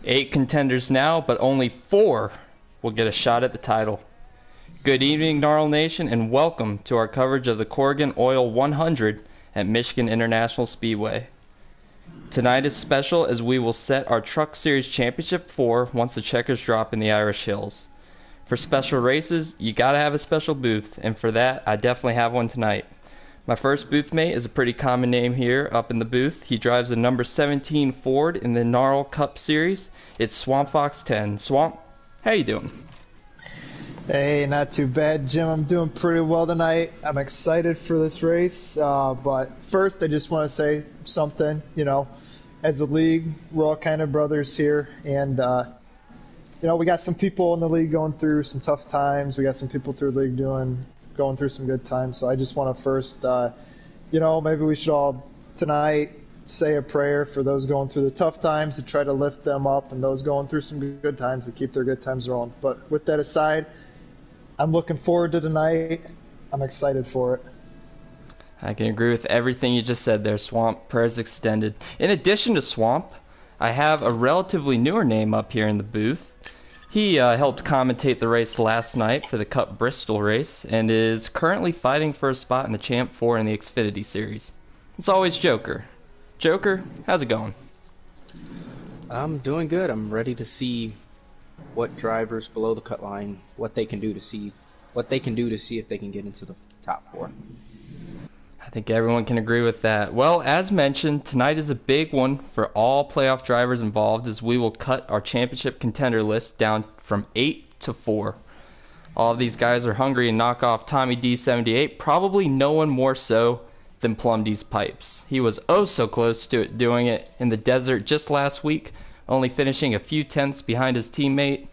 8 contenders now, but only 4 will get a shot at the title. Good evening, Gnarl Nation, and welcome to our coverage of the Corrigan Oil 100 at Michigan International Speedway. Tonight is special as we will set our Truck Series Championship 4 once the checkers drop in the Irish Hills. For special races, you gotta have a special booth, and for that, I definitely have one tonight. My first booth mate is a pretty common name here up in the booth. He drives a number 17 Ford in the Gnarl Cup Series. It's Swamp Fox 10. Swamp, how you doing? Hey, not too bad, Jim. I'm doing pretty well tonight. I'm excited for this race. But first, I just want to say something. You know, as a league, we're all kind of brothers here. And, you know, we got some people in the league going through some tough times. We got some people through the league going through some good times. So I just want to first, you know, maybe we should all tonight say a prayer for those going through the tough times to try to lift them up, and those going through some good times to keep their good times rolling. But with that aside, I'm looking forward to tonight. I'm excited for it. I can agree with everything you just said there, Swamp. Prayers extended. In addition to Swamp, I have a relatively newer name up here in the booth. He helped commentate the race last night for the Cup Bristol race and is currently fighting for a spot in the Champ 4 in the Xfinity Series. It's always Joker. Joker, how's it going? I'm doing good. I'm ready to see what drivers below the cut line, what they can do to see if they can get into the top 4. I think everyone can agree with that. Well, as mentioned, tonight is a big one for all playoff drivers involved as we will cut our championship contender list down from 8 to 4. All of these guys are hungry to knock off Tommy D78, probably no one more so than Plum D's Pipes. He was oh so close to doing it in the desert just last week, only finishing a few tenths behind his teammate,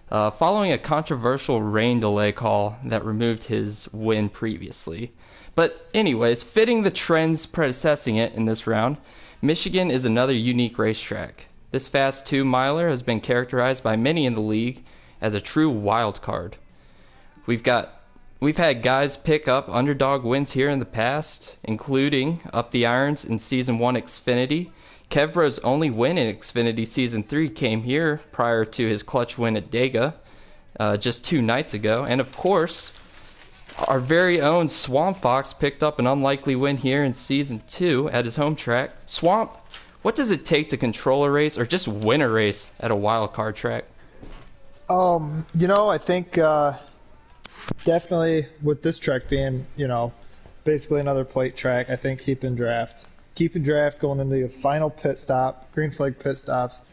following a controversial rain delay call that removed his win previously. But anyways, fitting the trends predecessing it in this round, Michigan is another unique racetrack. This fast 2-miler has been characterized by many in the league as a true wild card. We've had guys pick up underdog wins here in the past, including Up the Irons in Season 1 Xfinity. Kevbro's only win in Xfinity Season 3 came here prior to his clutch win at Dega just 2 nights ago. And of course, our very own Swamp Fox picked up an unlikely win here in Season 2 at his home track. Swamp, what does it take to control a race or just win a race at a wild card track? You know, I think definitely with this track being, you know, basically another plate track, I think keeping draft going into the final pit stop, green flag pit stops,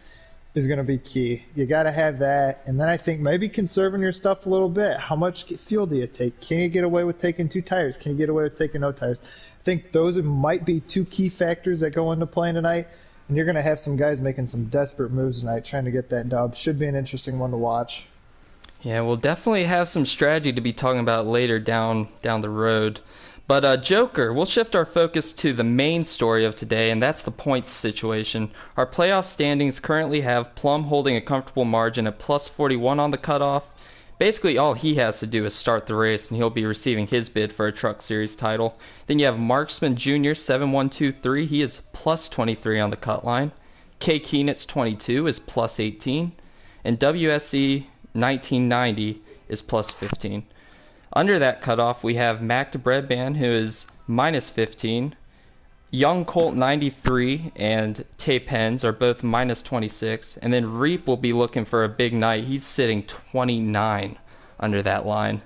is going to be key. You got to have that. And then I think maybe conserving your stuff a little bit. How much fuel do you take? Can you get away with taking 2 tires? Can you get away with taking no tires? I think those might be 2 key factors that go into playing tonight. And you're going to have some guys making some desperate moves tonight trying to get that dub. Should be an interesting one to watch. Yeah, we'll definitely have some strategy to be talking about later down the road. But Joker, we'll shift our focus to the main story of today, and that's the points situation. Our playoff standings currently have Plum holding a comfortable margin at plus 41 on the cutoff. Basically, all he has to do is start the race, and he'll be receiving his bid for a Truck Series title. Then you have Marksman Jr. 7123. He is plus 23 on the cut line. K. Keenitz 22 is plus 18. And WSE 1990 is plus 15. Under that cutoff, we have Mac de Breadman, who is minus 15. Young Colt 93 and Tay Pens are both minus 26. And then Reap will be looking for a big night. He's sitting 29 under that line.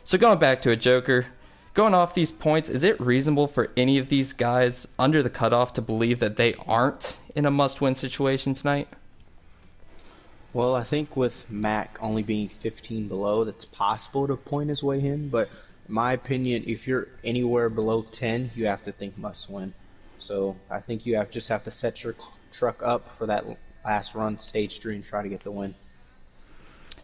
So going back to it, Joker, going off these points, is it reasonable for any of these guys under the cutoff to believe that they aren't in a must-win situation tonight? Well, I think with Mac only being 15 below, that's possible to point his way in. But in my opinion, if you're anywhere below 10, you have to think must win. So I think you just have to set your truck up for that last run, stage 3, and try to get the win.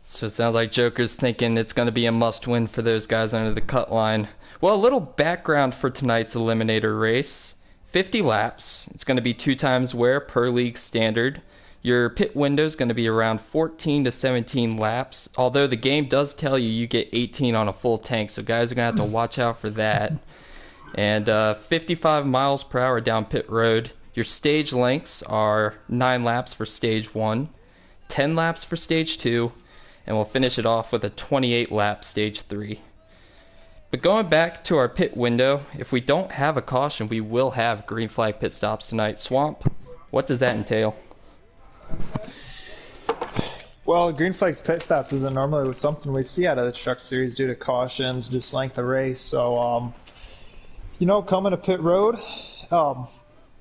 So it sounds like Joker's thinking it's going to be a must-win for those guys under the cut line. Well, a little background for tonight's Eliminator race. 50 laps. It's going to be 2 times wear per league standard. Your pit window is going to be around 14 to 17 laps, although the game does tell you get 18 on a full tank, so guys are going to have to watch out for that. And 55 miles per hour down pit road. Your stage lengths are 9 laps for stage 1. 10 laps for stage 2, and we'll finish it off with a 28 lap stage 3. But going back to our pit window, if we don't have a caution, we will have green flag pit stops tonight. Swamp, what does that entail? Well, green flags pit stops isn't normally something we see out of the truck series due to cautions, just length of race. So, coming to pit road,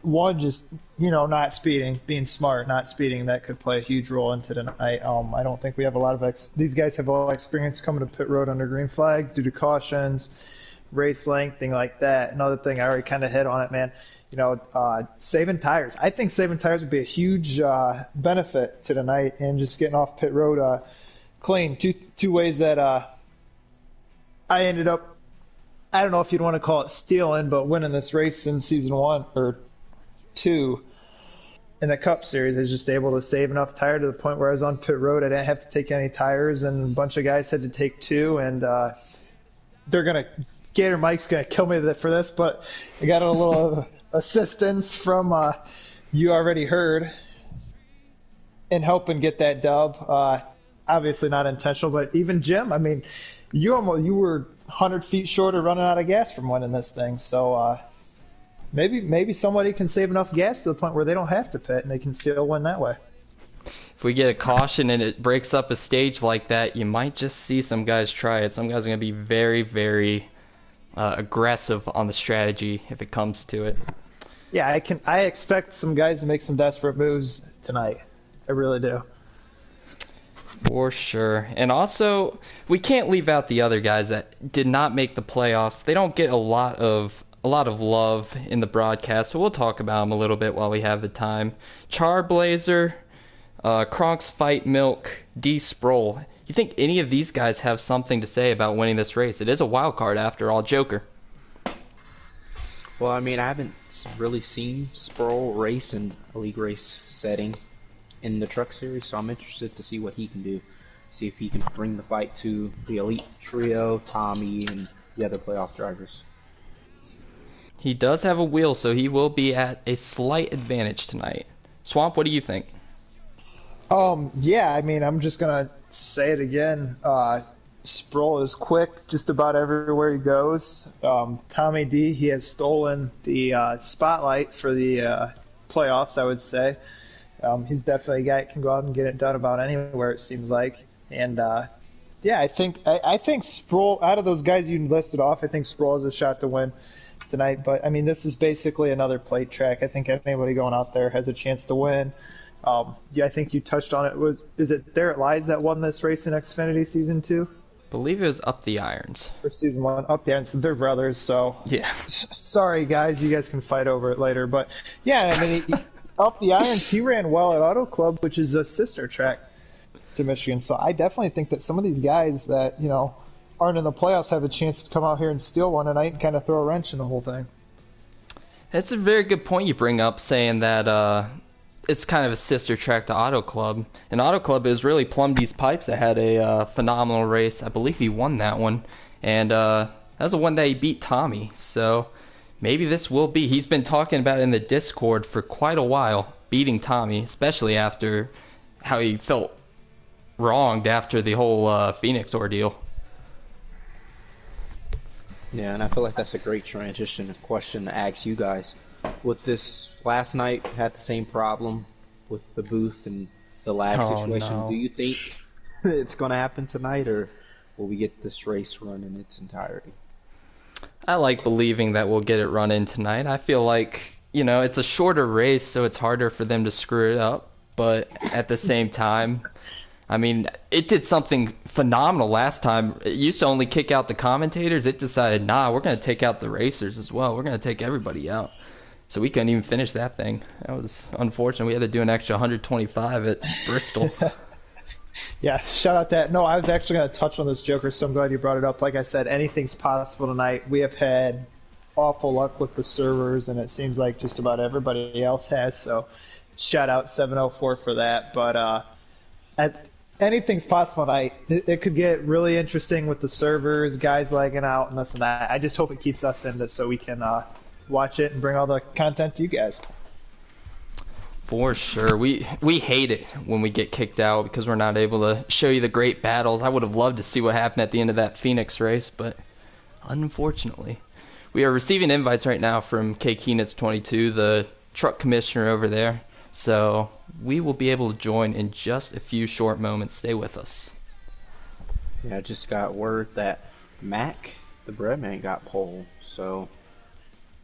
one, just, not speeding, being smart, not speeding, that could play a huge role into tonight. I don't think we have a lot of these guys have a lot of experience coming to pit road under green flags due to cautions, race length, thing like that. Another thing, I already kind of hit on it, man. Saving tires. I think saving tires would be a huge benefit to tonight, and just getting off pit road clean. Two ways that I ended up, I don't know if you'd want to call it stealing, but winning this race in season 1 or 2 in the Cup Series. I was just able to save enough tire to the point where I was on pit road. I didn't have to take any tires, and a bunch of guys had to take 2, and Gator Mike's going to kill me for this, but I got a little assistance from you already heard in helping get that dub. Obviously not intentional, but even Jim, I mean, you were 100 feet short of running out of gas from winning this thing. So maybe somebody can save enough gas to the point where they don't have to pit and they can still win that way. If we get a caution and it breaks up a stage like that, you might just see some guys try it. Some guys are going to be very, very aggressive on the strategy if it comes to it. Yeah, I expect some guys to make some desperate moves tonight. I really do. For sure. And also, we can't leave out the other guys that did not make the playoffs. They don't get a lot of love in the broadcast, so we'll talk about them a little bit while we have the time. Charblazer, Kronk's Fight Milk, D. Sproul. You think any of these guys have something to say about winning this race? It is a wild card after all, Joker. Well, I mean, I haven't really seen Sproul race in a league race setting in the truck series, so I'm interested to see what he can do. See if he can bring the fight to the elite trio, Tommy, and the other playoff drivers. He does have a wheel, so he will be at a slight advantage tonight. Swamp, what do you think? Yeah, I mean, I'm just going to say it again. Sproul is quick just about everywhere he goes. Tommy D, he has stolen the spotlight for the playoffs, I would say. He's definitely a guy that can go out and get it done about anywhere, it seems like. And yeah, I think Sproul, out of those guys you listed off, I think Sproul has a shot to win tonight. But I mean, this is basically another plate track. I think anybody going out there has a chance to win. Yeah, I think you touched on it. Is it There It Lies that won this race in Xfinity Season 2? I believe it was Up the Irons. For Season 1, Up the Irons. They're brothers, so yeah. Sorry, guys. You guys can fight over it later. But yeah, I mean, Up the Irons, he ran well at Auto Club, which is a sister track to Michigan. So I definitely think that some of these guys that, aren't in the playoffs have a chance to come out here and steal one tonight and kind of throw a wrench in the whole thing. That's a very good point you bring up, saying that it's kind of a sister track to Auto Club. And Auto Club is really Plumby's Pipes that had a phenomenal race. I believe he won that one. And that was the one that he beat Tommy. So maybe this will be. He's been talking about it in the Discord for quite a while, beating Tommy, especially after how he felt wronged after the whole Phoenix ordeal. Yeah, and I feel like that's a great transition question to ask you guys. With this last night, had the same problem with the booth and the lag situation. No. Do you think it's going to happen tonight, or will we get this race run in its entirety? I like believing that we'll get it run in tonight. I feel like, it's a shorter race, so it's harder for them to screw it up. But at the same time, I mean, it did something phenomenal last time. It used to only kick out the commentators. It decided, we're going to take out the racers as well. We're going to take everybody out. So we couldn't even finish that thing. That was unfortunate. We had to do an extra 125 at Bristol. Yeah, shout out that. No, I was actually going to touch on this, Joker, so I'm glad you brought it up. Like I said, anything's possible tonight. We have had awful luck with the servers, and it seems like just about everybody else has. So shout out 704 for that. But anything's possible tonight. It could get really interesting with the servers, guys lagging out, and this and that. I just hope it keeps us in it so we can watch it and bring all the content to you guys. For sure. We hate it when we get kicked out because we're not able to show you the great battles. I would have loved to see what happened at the end of that Phoenix race, but unfortunately. We are receiving invites right now from K Keenitz 22, the truck commissioner over there. So we will be able to join in just a few short moments. Stay with us. Yeah, I just got word that Mac, the breadman, got pole. So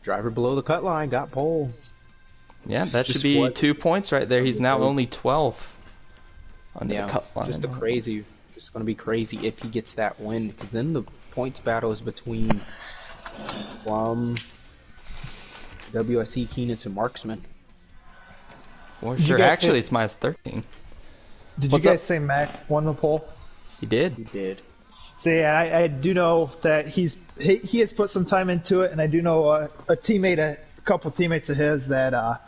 driver below the cut line got pole. Yeah, that should be 2 points right there. He's now only 12 under the cut line. Just going to be crazy if he gets that win, because then the points battle is between WSC Keenitz and Marksman. For sure. Actually, it's minus 13. Did you guys say Mac won the poll? He did. He did. So yeah, I do know that he has put some time into it, and I do know a couple teammates of his that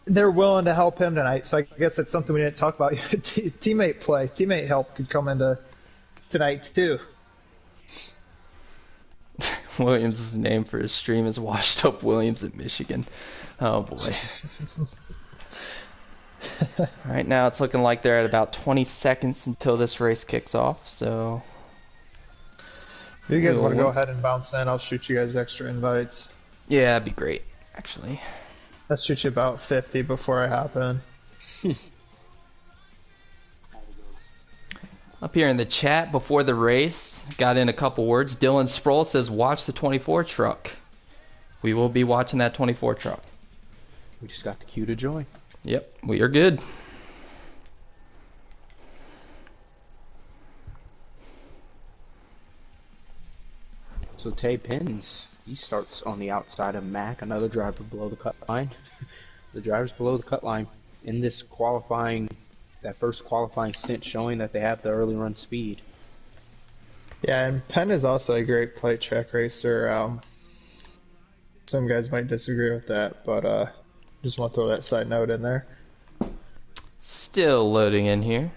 they're willing to help him tonight. So I guess that's something we didn't talk about. Teammate help could come into tonight too. Williams' name for his stream is Washed Up Williams at Michigan. Oh boy. Right now it's looking like they're at about 20 seconds until this race kicks off, so... If you guys want to go ahead and bounce in, I'll shoot you guys extra invites. Yeah, that'd be great, actually. I'll shoot you about 50 before I hop in. Up here in the chat before the race, got in a couple words. Dylan Sproul says, watch the 24 truck. We will be watching that 24 truck. We just got the cue to join. Yep, we are good. So Tay Pins, he starts on the outside of Mac, another driver below the cut line. The drivers below the cut line in this that first qualifying stint, showing that they have the early run speed. Yeah, and Penn is also a great plate track racer. Some guys might disagree with that, but just want to throw that side note in there. Still loading in here.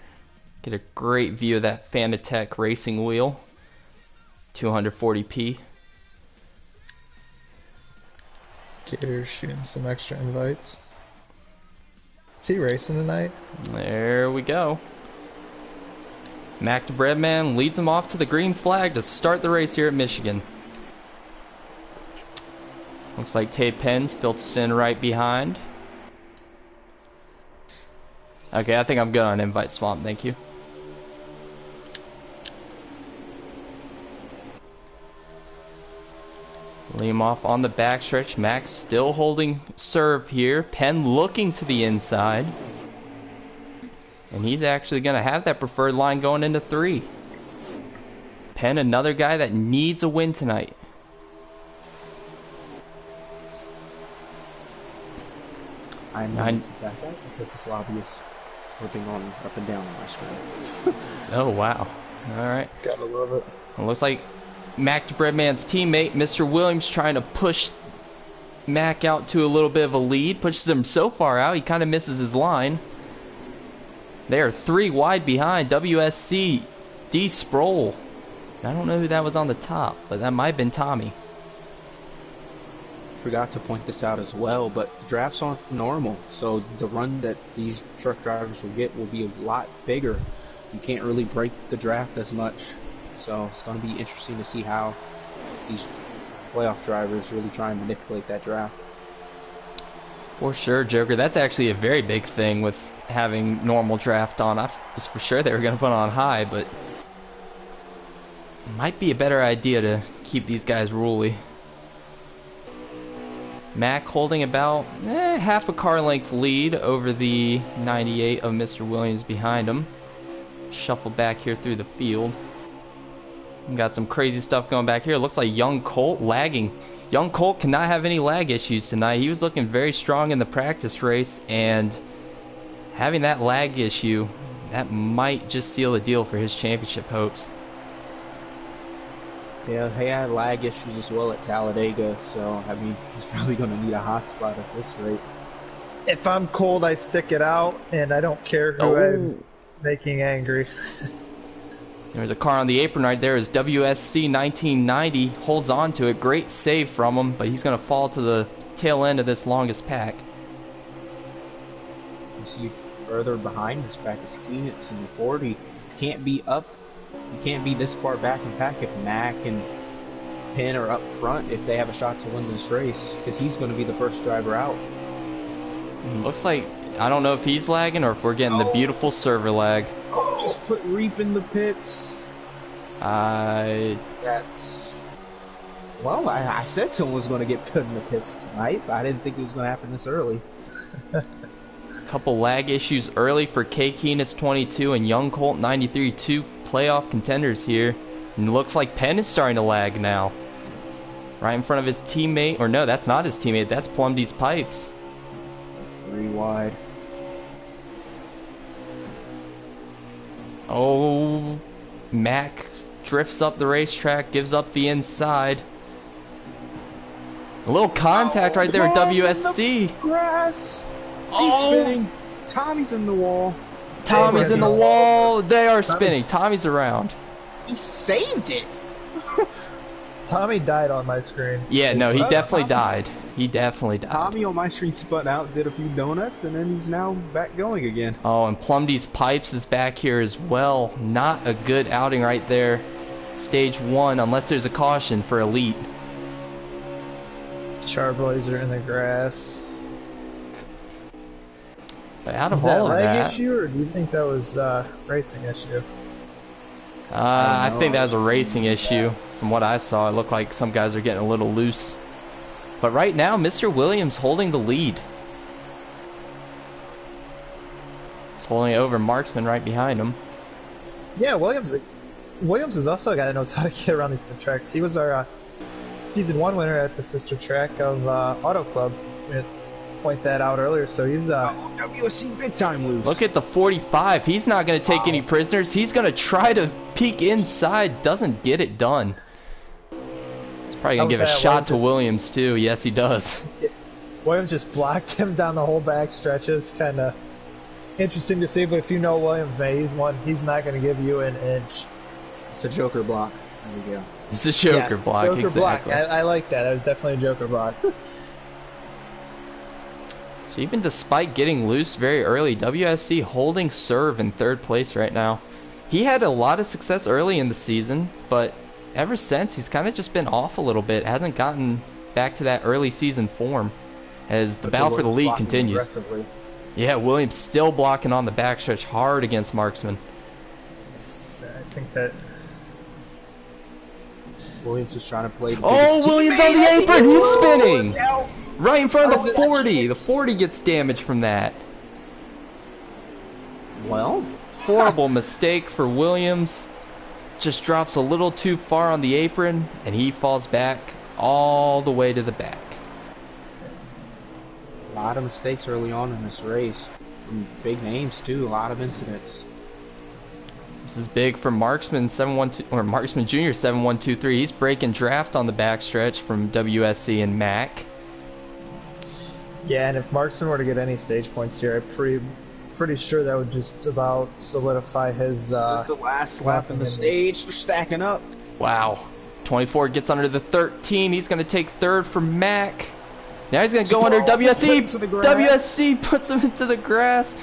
Get a great view of that Fanatec racing wheel. 240p. Gator's shooting some extra invites. Is he racing tonight? There we go. Mac the Breadman leads him off to the green flag to start the race here at Michigan. Looks like Tay Pens filters in right behind. Okay, I think I'm good on Invite Swamp, thank you. Lead off on the backstretch. Max still holding serve here. Penn looking to the inside. And he's actually going to have that preferred line going into 3. Penn, another guy that needs a win tonight. I'm going to back up because this lobby is flipping on up and down on my screen. Oh, wow. All right. Gotta love it. It looks like Mac the Breadman's teammate, Mr. Williams, trying to push Mac out to a little bit of a lead. Pushes him so far out, he kind of misses his line. They are 3 wide behind WSC D. Sproul. I don't know who that was on the top, but that might have been Tommy. Forgot to point this out as well, but drafts aren't normal, so the run that these truck drivers will get will be a lot bigger. You can't really break the draft as much, so it's going to be interesting to see how these playoff drivers really try and manipulate that draft. For sure, Joker. That's actually a very big thing with having normal draft on. I was for sure they were going to put on high, but it might be a better idea to keep these guys ruly. Mac holding about half a car length lead over the 98 of Mr. Williams behind him. Shuffle back here through the field. Got some crazy stuff going back here. Looks like Young Colt lagging. Young Colt cannot have any lag issues tonight. He was looking very strong in the practice race, and having that lag issue, that might just seal the deal for his championship hopes. Yeah, he had lag issues as well at Talladega, so, I mean, he's probably going to need a hot spot at this rate. If I'm cold, I stick it out, and I don't care who I'm making angry. There's a car on the apron right there as WSC 1990 holds on to it. Great save from him, but he's going to fall to the tail end of this longest pack. You see further behind his back is Keenan in the 40. You can't be up. You can't be this far back in pack if Mac and Penn are up front if they have a shot to win this race, because he's going to be the first driver out. Looks like, I don't know if he's lagging or if we're getting the beautiful server lag. Oh, just put Reap in the pits. That's... Well, I said someone was going to get put in the pits tonight, but I didn't think it was going to happen this early. Couple lag issues early for K Keenit's 22 and Young Colt 93, two playoff contenders here. And it looks like Penn is starting to lag now. Right in front of his teammate, or no, that's not his teammate, that's Plumdy's Pipes. 3 wide. Oh, Mac drifts up the racetrack, gives up the inside. A little contact right there with WSC. Grass. He's spinning. Tommy's in the wall. Tommy's in the wall. They are spinning. Tommy's around. He saved it. Tommy died on my screen. Yeah, no, he definitely died. He definitely died. Tommy on my screen spun out, did a few donuts, and then he's now back going again. Oh, and Plumdy's Pipes is back here as well. Not a good outing right there. Stage 1, unless there's a caution for Elite. Charblazer in the grass. But out of Is that all of leg that, issue, or do you think that was racing issue? I think that was a racing issue. From what I saw, it looked like some guys are getting a little loose. But right now, Mr. Williams holding the lead. He's holding it over Marksman right behind him. Yeah, Williams is also a guy that knows how to get around these good tracks. He was our season 1 winner at the sister track of Auto Club. Point that out earlier, so he's WSC big time loose. Look at the 45. He's not going to take any prisoners. He's going to try to peek inside. Doesn't get it done. He's probably going to give a shot to Williams too. Yes, he does. Williams just blocked him down the whole back stretch. It's kind of interesting to see, but if you know Williams, man, he's not going to give you an inch. It's a Joker block. There we go. It's a Joker block. Joker exactly. block. I like that. That was definitely a Joker block. So even despite getting loose very early, WSC holding serve in 3rd place right now. He had a lot of success early in the season, but ever since, he's kind of just been off a little bit. Hasn't gotten back to that early season form as the battle for the lead continues. Yeah, Williams still blocking on the backstretch hard against Marksman. I think that... Williams just trying to play the Williams on the apron! He's spinning! Right in front of the 40. The 40 gets damaged from that. Well, horrible mistake for Williams. Just drops a little too far on the apron, and he falls back all the way to the back. A lot of mistakes early on in this race. From big names, too. A lot of incidents. This is big for Marksman 712 or Marksman Jr. 7123. He's breaking draft on the backstretch from WSC and Mac. Yeah, and if Marksman were to get any stage points here, I'm pretty sure that would just about solidify his... This is the last lap in the stage. We're stacking up. Wow. 24 gets under the 13. He's going to take 3rd from Mac. Now he's going to go under WSC. WSC puts him into the grass.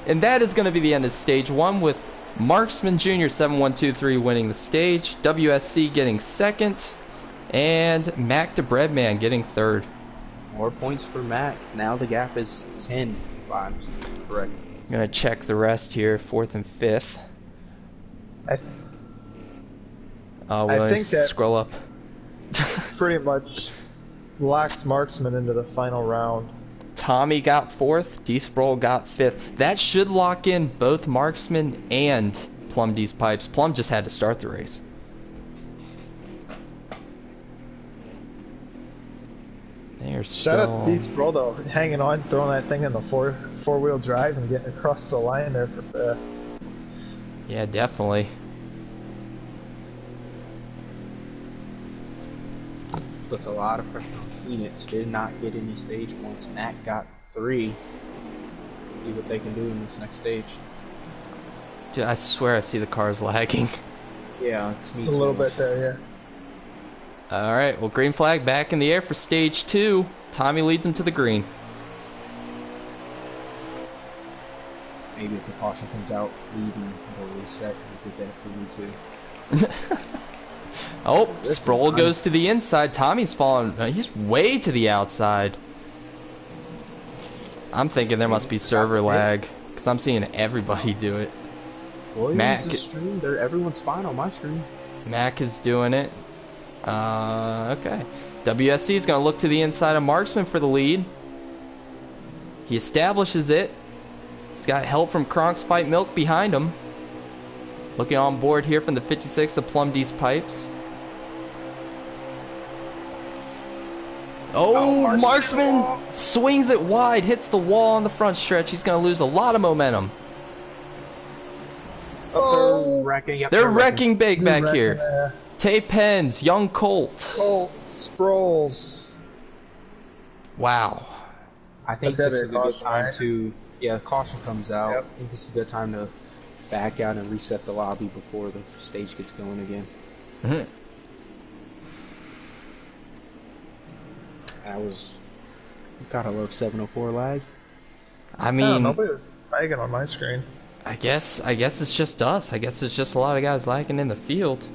And that is going to be the end of stage 1 with Marksman Jr. 7123 winning the stage. WSC getting 2nd. And Mac to Breadman getting 3rd. More points for Mac. Now the gap is 10. If I'm correct. I'm going to check the rest here, 4th and 5th. I think that scroll up. pretty much locks Marksman into the final round. Tommy got 4th, D-Sproul got 5th. That should lock in both Marksman and Plumdy's Pipes. Plum just had to start the race. Shout out to D-Sproul though, hanging on, throwing that thing in the four-wheel drive and getting across the line there for 5th. Yeah, definitely. Puts a lot of pressure on Phoenix. Did not get any stage points. Mac got 3. See what they can do in this next stage. Dude, I swear I see the cars lagging. Yeah, it's me too. A little bit there, yeah. Alright, well, green flag back in the air for stage 2. Tommy leads him to the green. maybe if the caution comes out leading, they'll reset because it did that for me too. Oh, Sproul goes to the inside. Tommy's falling. He's way to the outside. I'm thinking there must be server lag because I'm seeing everybody do it. Williams is streamed. Everyone's fine on my screen. Mac is doing it. Okay. WSC is going to look to the inside of Marksman for the lead. He establishes it. He's got help from Kronk's Pipe Milk behind him. Looking on board here from the 56 of Plumdee's Pipes. Oh, Marksman swings it wide, hits the wall on the front stretch. He's going to lose a lot of momentum. Oh, they're wrecking. Yep, they're wrecking big back here. Tay Pens, Young Colt. Colt, Sproles. Wow. I think this is a good time to, caution comes out. Yep. I think this is a good time to back out and reset the lobby before the stage gets going again. Mm-hmm. That was, gotta love 704 lag. I mean, nobody was lagging on my screen. I guess it's just us. I guess it's just a lot of guys lagging in the field.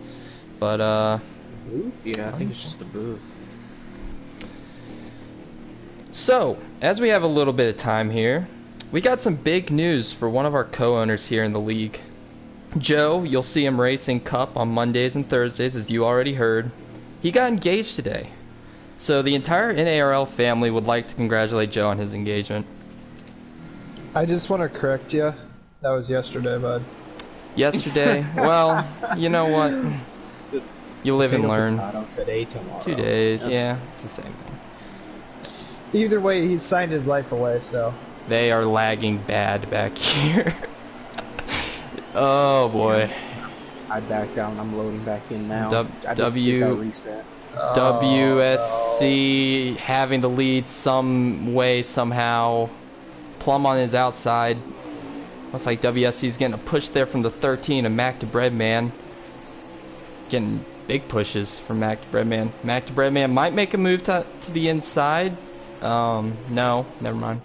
But the booth? Yeah, I think it's just the booth. So, as we have a little bit of time here, we got some big news for one of our co-owners here in the league. Joe, you'll see him racing Cup on Mondays and Thursdays, as you already heard. He got engaged today. So the entire NARL family would like to congratulate Joe on his engagement. I just want to correct you. That was yesterday, bud. Yesterday? Well, you know what? You live and learn. Today, tomorrow. 2 days, yeah. It's the same thing. Either way, he signed his life away, so. They are lagging bad back here. Oh, boy. I backed down. I'm loading back in now. WSC having the lead some way, somehow. Plum on his outside. Looks like WSC's getting a push there from the 13 of Mac to Breadman. Getting big pushes from Mac to Breadman. Mac to Breadman might make a move to the inside. No, never mind.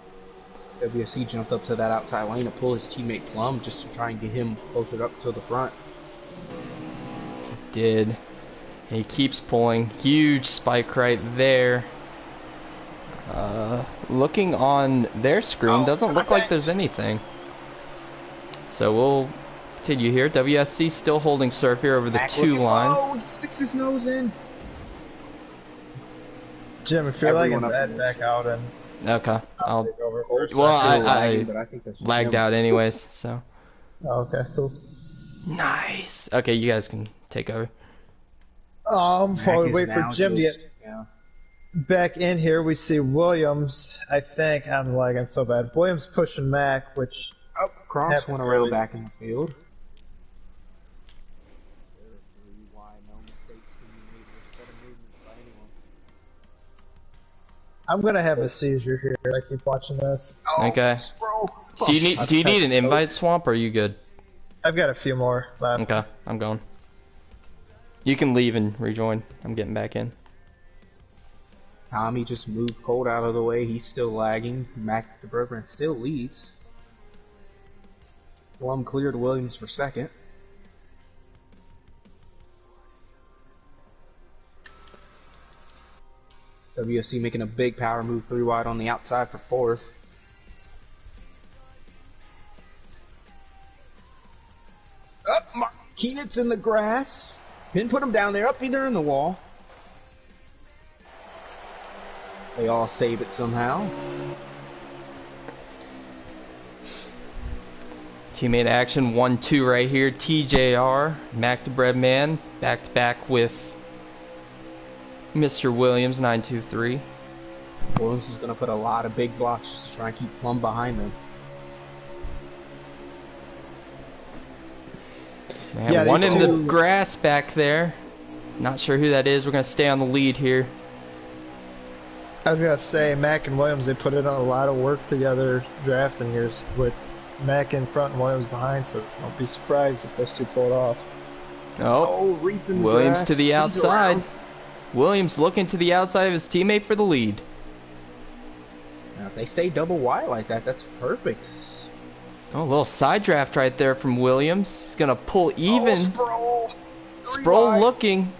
WSC jumped up to that outside lane to pull his teammate Plum just to try and get him closer up to the front. Did. He keeps pulling. Huge spike right there. Looking on their screen, doesn't look like there's anything. So we'll continue here. WSC still holding serve here over the two lines. Oh, sticks his nose in. Jim, if you're lagging that, back out and okay, I'll take over first. Well, I think that's lagged out anyways, so. Oh, okay, cool. Nice. Okay, you guys can take over. While we wait for Jim to get back in here, we see Williams. I think I'm lagging so bad. Williams pushing Mac, which Cross went around back in the field. I'm gonna have a seizure here. I keep watching this. Okay. Do you need an invite swamp, or are you good? I've got a few more left. Okay, I'm going. You can leave and rejoin. I'm getting back in. Tommy just moved Colt out of the way. He's still lagging. Mac the Broker still leads. Plum cleared Williams for second. WSC making a big power move 3 wide on the outside for fourth. Up, Keenan's in the grass. Pin put him down there. Up either in the wall. They all save it somehow. Teammate action 1-2 right here. TJR, Mac to Breadman, back to back with Mr. Williams, 923. Williams is going to put a lot of big blocks to try and keep Plum behind them. Man, one in the grass back there. Not sure who that is. We're going to stay on the lead here. I was going to say, Mac and Williams, they put in a lot of work together drafting years with Mac in front and Williams behind, so don't be surprised if those two pull it off. Oh, Williams to the outside. Williams looking to the outside of his teammate for the lead. Now, if they stay double wide like that, that's perfect. Oh, a little side draft right there from Williams. He's going to pull even. Oh, Sproul. Sproul looking.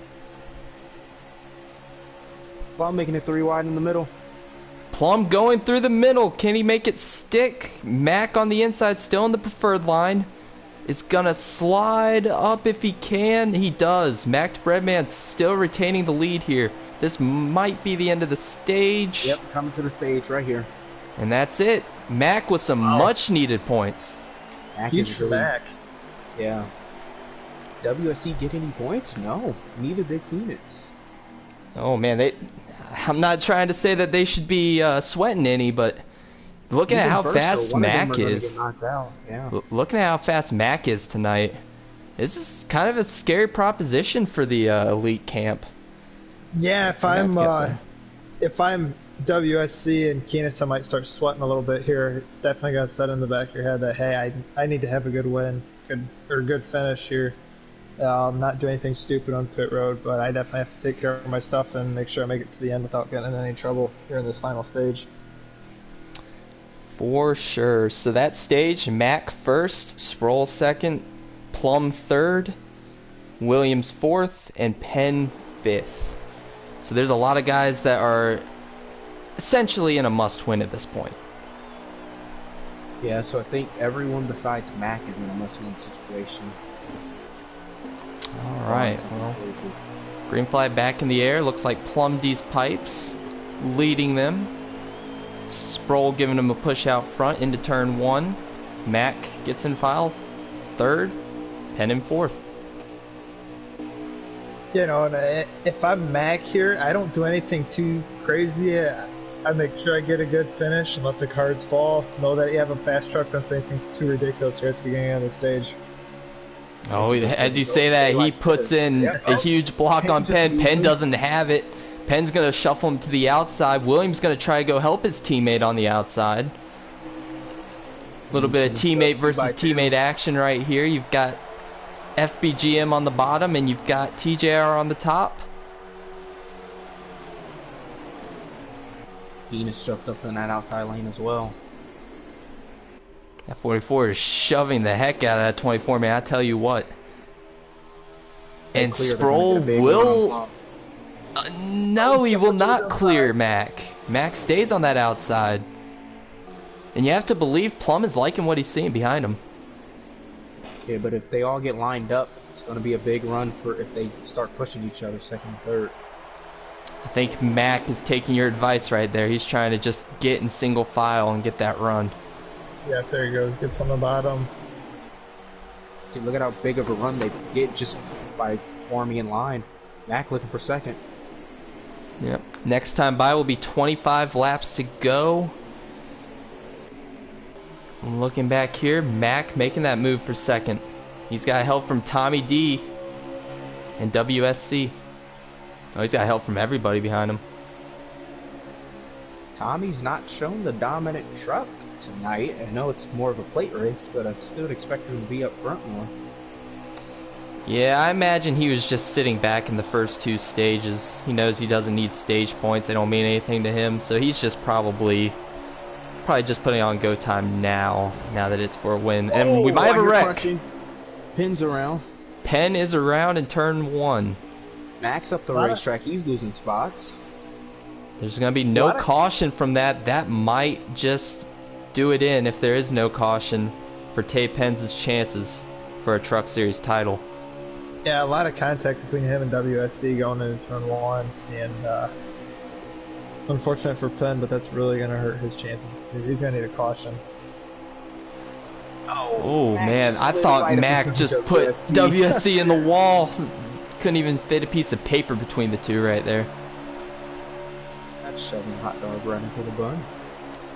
Well, I'm making it 3 wide in the middle. Plum going through the middle. Can he make it stick? Mac on the inside, still in the preferred line. Is gonna slide up if he can. He does. Mac to Breadman still retaining the lead here. This might be the end of the stage. Yep, coming to the stage right here. And that's it. Mac with some much needed points. Mac Huge is for really, Mac. yeah. WSC get any points? No, neither did Keenan's. Oh man, I'm not trying to say that they should be sweating any, but looking He's at in how first, so fast one of them Mac are gonna is. get knocked out. Yeah. Looking at how fast Mac is tonight, this is kind of a scary proposition for the elite camp. Yeah, if I'm WSC and Keenan, I might start sweating a little bit here. It's definitely gonna set in the back of your head that hey, I need to have a good win, good finish here. Not do anything stupid on pit road, but I definitely have to take care of my stuff and make sure I make it to the end without getting in any trouble here in this final stage. For sure. So that stage, Mac first, Sproul second, Plum third, Williams fourth, and Penn fifth. So there's a lot of guys that are essentially in a must-win at this point. Yeah, so I think everyone besides Mac is in a must-win situation. All right. Well, green flag back in the air. Looks like Plum D's pipes leading them. Sproul giving him a push out front into turn one. Mac gets in file third. Penn in fourth. You know, and if I'm Mac here, I don't do anything too crazy. I make sure I get a good finish and let the cards fall. Know that you have a fast truck. Don't do anything too ridiculous here at the beginning of the stage. Oh, as you say that, he puts in a huge block on Penn. Penn doesn't have it. Penn's going to shuffle him to the outside. Williams going to try to go help his teammate on the outside. A little bit of teammate versus teammate action right here. You've got FBGM on the bottom, and you've got TJR on the top. Dean is shoved up in that outside lane as well. That 44 is shoving the heck out of that 24, man. I tell you what. And Sproul will... no, he will not clear Mac. Mac stays on that outside. And you have to believe Plum is liking what he's seeing behind him. Yeah, but if they all get lined up, it's going to be a big run for if they start pushing each other second and third. I think Mac is taking your advice right there. He's trying to just get in single file and get that run. Yeah, there he goes. Gets on the bottom. See, look at how big of a run they get just by forming in line. Mac looking for second. Yep. Next time by will be 25 laps to go. I'm looking back here. Mac making that move for second. He's got help from Tommy D and WSC. Oh, he's got help from everybody behind him. Tommy's not shown the dominant truck tonight. I know it's more of a plate race, but I still expect him to be up front more. Yeah, I imagine he was just sitting back in the first two stages. He knows he doesn't need stage points. They don't mean anything to him. So he's just probably just putting on go time now that it's for a win. And we might have a wreck. Punching. Penn's around. Penn is around in turn one. Max up the racetrack. He's losing spots. There's going to be no caution from that. That might just do it in if there is no caution for Tay Penn's chances for a Truck Series title. Yeah, a lot of contact between him and WSC going into turn one, and unfortunate for Penn, but that's really going to hurt his chances. He's going to need a caution. Oh man, I thought Mac just put WSC in the wall. Couldn't even fit a piece of paper between the two right there. That's shoving a hot dog right into the bun.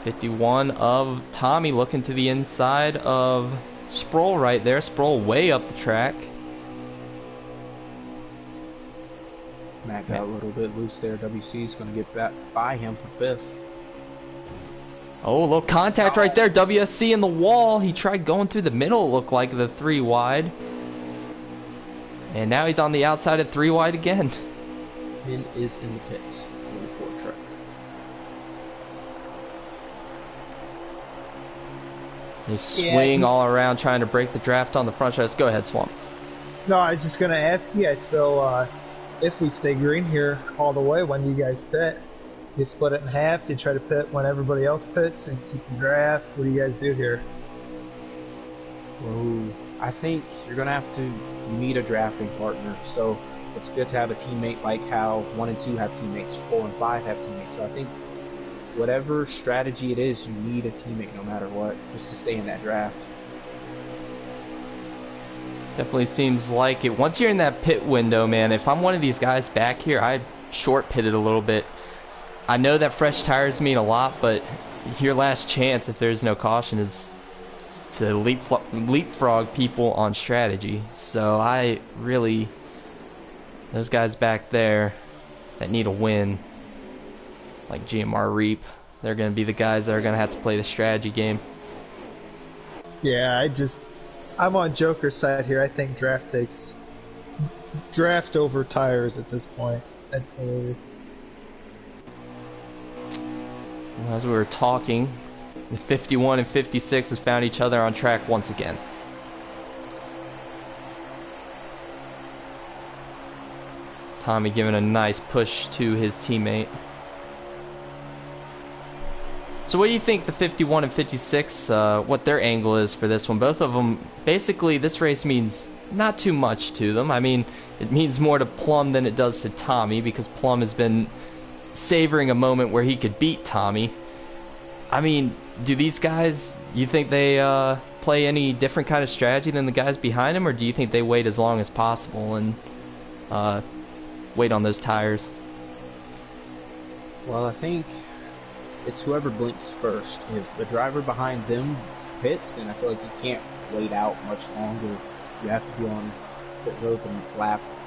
51 of Tommy looking to the inside of Sproul right there. Sproul way up the track. Mac got a little bit loose there. WC's going to get back by him for fifth. Oh, a little contact right there. WSC in the wall. He tried going through the middle, it looked like, the 3 wide. And now he's on the outside at 3 wide again. Penn is in the pits for the 4 truck. They Yeah, swing all around trying to break the draft on the front stretch. Go ahead, Swamp. no, I was just gonna ask you guys. So, if we stay green here all the way, when do you guys pit? You split it in half. Do you try to pit when everybody else pits and keep the draft? What do you guys do here? Whoa. I think you're gonna have to meet a drafting partner. So it's good to have a teammate like how 1 and 2 have teammates, 4 and 5 have teammates. So I think whatever strategy it is, you need a teammate no matter what, just to stay in that draft. Definitely seems like it. Once you're in that pit window, man, if I'm one of these guys back here, I'd short pit it a little bit. I know that fresh tires mean a lot, but your last chance, if there's no caution, is to leapfrog people on strategy. So I really, those guys back there that need a win, like GMR Reap, they're going to be the guys that are going to have to play the strategy game. Yeah, I'm on Joker's side here. I think draft over tires at this point. I believe. As we were talking, the 51 and 56 has found each other on track once again. Tommy giving a nice push to his teammate. So what do you think the 51 and 56, what their angle is for this one? Both of them, basically this race means not too much to them. I mean, it means more to Plum than it does to Tommy, because Plum has been savoring a moment where he could beat Tommy. I mean, do these guys, you think they play any different kind of strategy than the guys behind him, or do you think they wait as long as possible and wait on those tires? Well, I think it's whoever blinks first. If the driver behind them pits, then I feel like you can't wait out much longer. You have to be on pit road and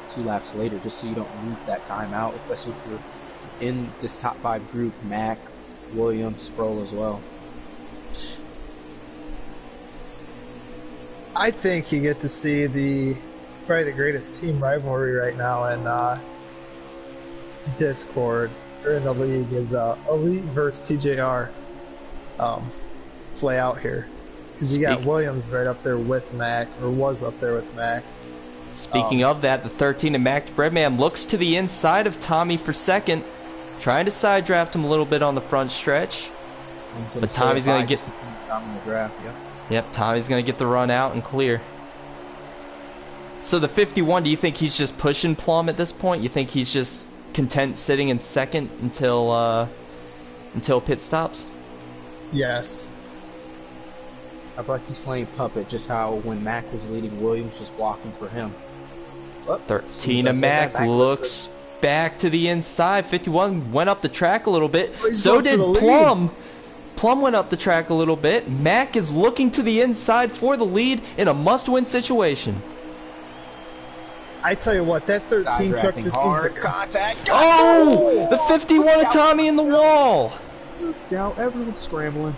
2 laps later, just so you don't lose that time out, especially if you're in this top 5 group, Mac, Williams, Sproul as well. I think you get to see probably the greatest team rivalry right now in Discord or in the league is Elite versus TJR play out here, because you got Williams right up there with Mac, or was up there with Mac. Speaking of that, the 13 and Mac Breadman looks to the inside of Tommy for second, trying to side draft him a little bit on the front stretch. But Tommy's going to get Tommy in the draft. Yep, Tommy's going to get the run out and clear. So the 51, do you think he's just pushing Plum at this point? You think he's just content sitting in second until pit stops? Yes. I feel like he's playing puppet, just how when Mac was leading, Williams just blocking for him. 13 and Mac looks back to the inside. 51 went up the track a little bit. So did Plum. Plum went up the track a little bit. Mac is looking to the inside for the lead in a must-win situation. I tell you what, that 13 truck just seems to contact. Oh! The 51 of Tommy in the wall. Look out, everyone's scrambling.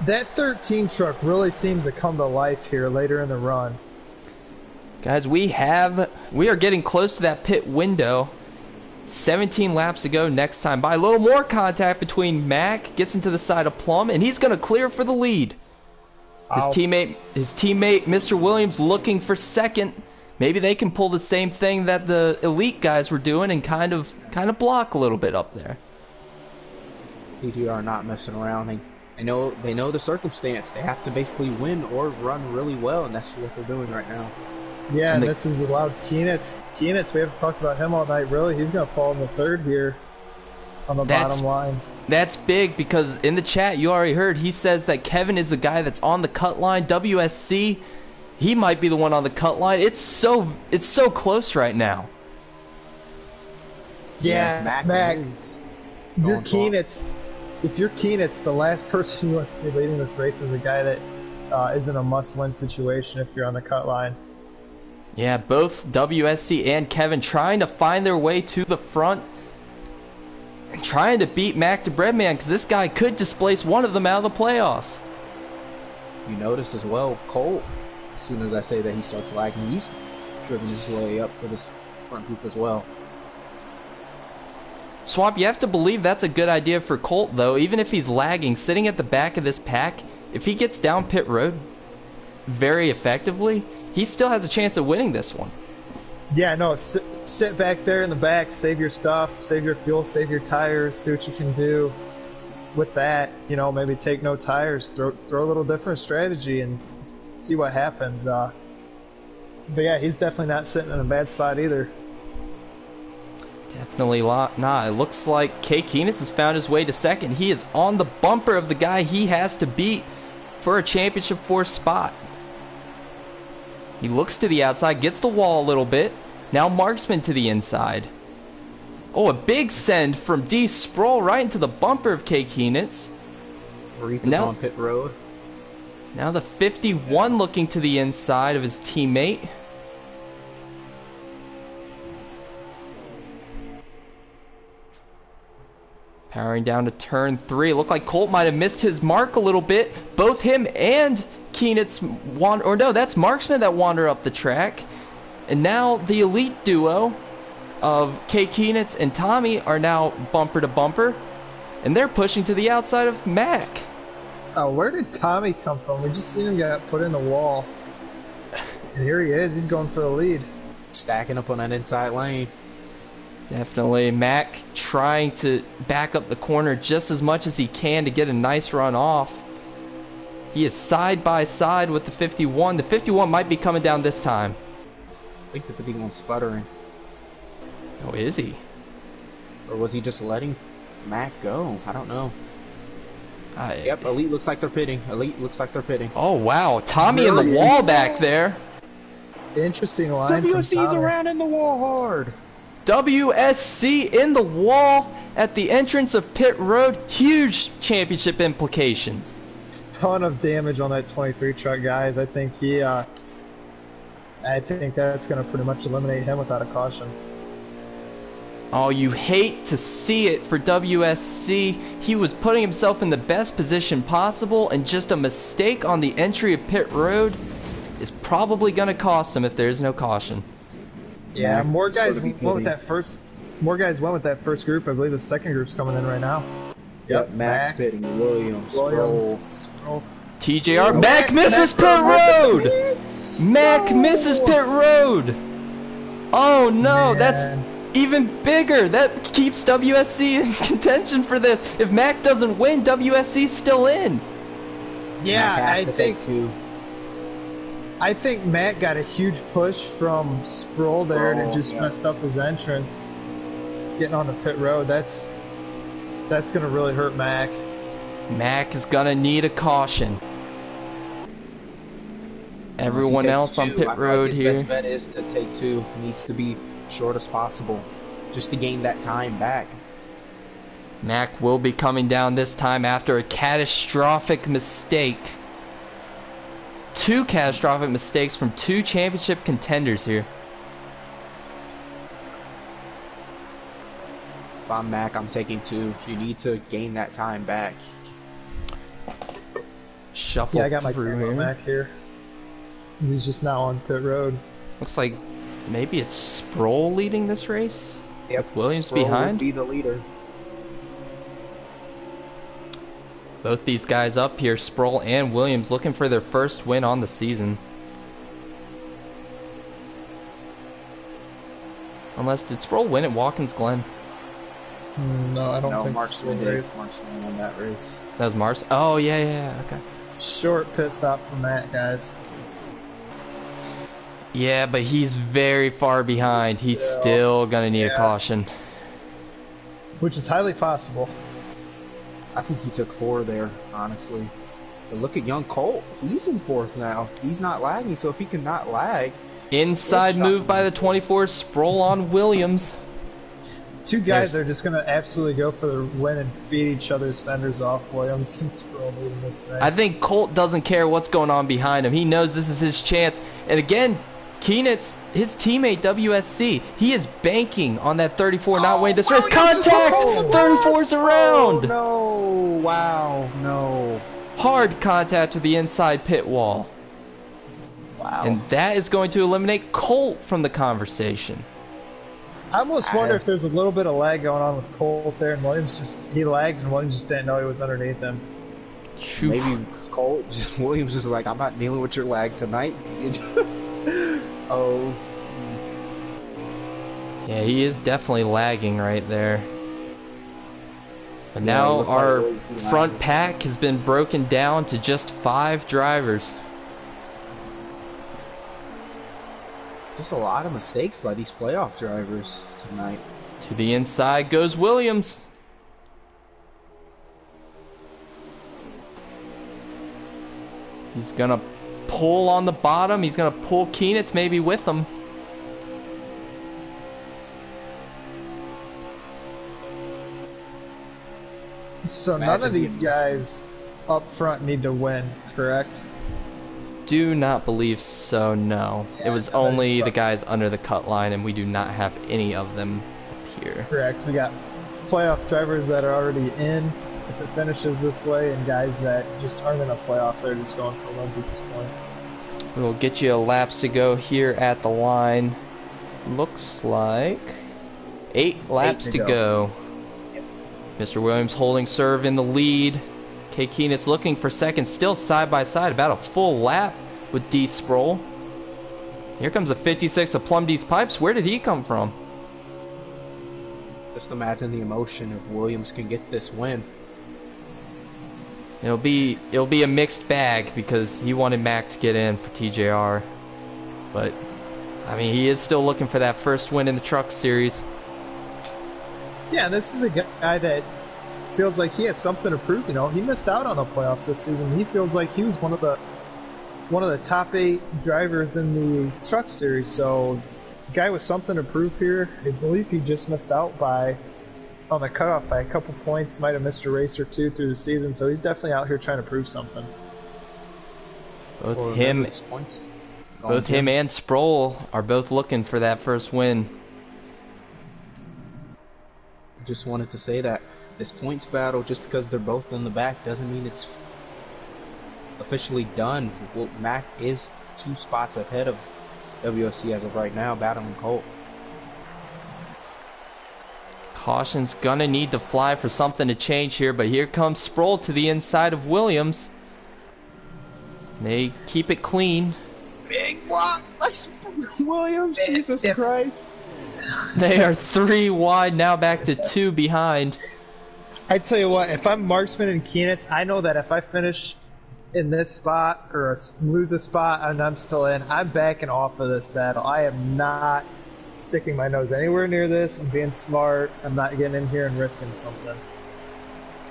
That 13 truck really seems to come to life here later in the run. Guys, we are getting close to that pit window. 17 laps to go next time by. A little more contact between Mac, gets into the side of Plum, and he's going to clear for the lead. His teammate, Mr. Williams, looking for second. Maybe they can pull the same thing that the Elite guys were doing and kind of block a little bit up there. PTR are not messing around. They know the circumstance. They have to basically win or run really well, and that's what they're doing right now. Yeah, and this has allowed Keenitz. Keenitz, we haven't talked about him all night, really. He's going to fall in the third here on the bottom line. That's big, because in the chat, you already heard, he says that Kevin is the guy that's on the cut line. WSC, he might be the one on the cut line. It's so close right now. Yeah, Mac, you're Keenitz. If you're Keenitz, the last person you want to see leading this race is a guy that is in a must-win situation if you're on the cut line. Yeah, both WSC and Kevin trying to find their way to the front and trying to beat Mac to Breadman, because this guy could displace one of them out of the playoffs. You notice as well, Colt, as soon as I say that he starts lagging, he's driven his way up for this front group as well. Swamp, you have to believe that's a good idea for Colt, though. Even if he's lagging, sitting at the back of this pack, if he gets down pit road very effectively, he still has a chance of winning this one. Yeah, no, sit back there in the back, save your stuff, save your fuel, save your tires, see what you can do with that. You know, maybe take no tires, throw a little different strategy and see what happens. But yeah, he's definitely not sitting in a bad spot either. Definitely not. It looks like K. Keenis has found his way to second. He is on the bumper of the guy he has to beat for a championship 4 spot. He looks to the outside, gets the wall a little bit. Now Marksman to the inside. Oh, a big send from D. Sproul right into the bumper of K. Keenitz. Reap is on pit road. Now the 51 looking to the inside of his teammate. Powering down to turn 3. It looked like Colt might have missed his mark a little bit. Both him and Keenitz wander, or no, that's Marksman that wander up the track. And now the elite duo of K. Keenitz and Tommy are now bumper to bumper. And they're pushing to the outside of Mac. Oh, where did Tommy come from? We just seen him get put in the wall. And here he is. He's going for the lead. Stacking up on that inside lane. Definitely. Mac trying to back up the corner just as much as he can to get a nice run off. He is side by side with the 51. The 51 might be coming down this time. I think the 51's sputtering. Oh, is he? Or was he just letting Mac go? I don't know. Yep, Oh, Elite looks like they're pitting. Elite looks like they're pitting. wow. Tommy in the wall back there. Interesting line. WC's around in the wall hard. WSC in the wall at the entrance of pit road. Huge championship implications. Ton of damage on that 23 truck, guys. I think that's going to pretty much eliminate him without a caution. Oh, you hate to see it for WSC. He was putting himself in the best position possible, and just a mistake on the entry of pit road is probably going to cost him if there is no caution. Yeah, more guys went with that first. More guys went with that first group. I believe the second group's coming in right now. Yep, Max pitting. Williams, Sproul. TJR. Mac misses pit road. Mac misses pit road. Oh no, that's even bigger. That keeps WSC in contention for this. If Mac doesn't win, WSC's still in. Yeah, I think Matt got a huge push from Sproul there and it just messed up his entrance. Getting on the pit road, that's going to really hurt Mac. Mac is going to need a caution. Everyone else on pit road here. His best bet is to take 2. He needs to be short as possible just to gain that time back. Mac will be coming down this time after a catastrophic mistake. 2 catastrophic mistakes from 2 championship contenders here. If I'm Mac, I'm taking 2. You need to gain that time back. Shuffle. Yeah, I got my through camera here. back here. He's just now on pit road. Looks like maybe it's Sproul leading this race. Yep, With Williams Sproul behind. would be the leader. Both these guys up here, Sproul and Williams, looking for their first win on the season. Unless, did Sproul win at Watkins Glen? No, I don't think Marksman so. did. Marksman won that race. That was Mars. Oh, yeah, okay. Short pit stop for Matt, guys. Yeah, but he's very far behind. He's still gonna need a caution. Which is highly possible. I think he took 4 there, honestly. But look at young Colt. He's in 4th now. He's not lagging, so if he can not lag... Inside move by the 24, Sproul on Williams. 2 guys are just going to absolutely go for the win and beat each other's fenders off. Williams and Sproul leading this thing. I think Colt doesn't care what's going on behind him. He knows this is his chance. And again, Keenitz, his teammate WSC, he is banking on that 34 not winning this race. Contact! 34's around! Oh, no! Wow, no. Hard contact with the inside pit wall. Wow. And that is going to eliminate Colt from the conversation. I almost wonder if there's a little bit of lag going on with Colt there, and Williams he lagged, and Williams just didn't know he was underneath him. Maybe Cole Williams is like, I'm not dealing with your lag tonight. Oh. Yeah, he is definitely lagging right there. But now our front pack has been broken down to just 5 drivers. Just a lot of mistakes by these playoff drivers tonight. To the inside goes Williams. He's gonna pull on the bottom. He's gonna pull Keenitz maybe with him. So none of these guys up front need to win, correct? Do not believe so, no. It was only the guys under the cut line, and we do not have any of them up here. Correct. We got playoff drivers that are already in if it finishes this way, and guys that just aren't in the playoffs are just going for wins at this point. We'll get you a laps to go here at the line. Looks like 8 laps to go. Mr. Williams holding serve in the lead. K. Keenis looking for second, still side by side, about a full lap with D. Sproul. Here comes a 56 of Plum D's Pipes. Where did he come from? Just imagine the emotion if Williams can get this win. It'll be a mixed bag because he wanted Mac to get in for TJR. But, I mean, he is still looking for that first win in the Truck Series. Yeah, this is a guy that feels like he has something to prove. You know, he missed out on the playoffs this season. He feels like he was one of the top 8 drivers in the Truck Series. So, guy with something to prove here. I believe he just missed out on the cutoff by a couple points. Might have missed a race or two through the season. So he's definitely out here trying to prove something. Both him and Sproul are both looking for that first win. Just wanted to say that this points battle, just because they're both in the back, doesn't mean it's officially done. Well, Mac is 2 spots ahead of WSC as of right now, battling Colt. Caution's gonna need to fly for something to change here, but here comes Sproul to the inside of Williams. They keep it clean. Big block by Williams, Jesus Christ. They are 3 wide, now back to 2 behind. I tell you what, if I'm Marksman and Keenitz, I know that if I finish in this spot or lose a spot and I'm still in, I'm backing off of this battle. I am not sticking my nose anywhere near this. I'm being smart. I'm not getting in here and risking something.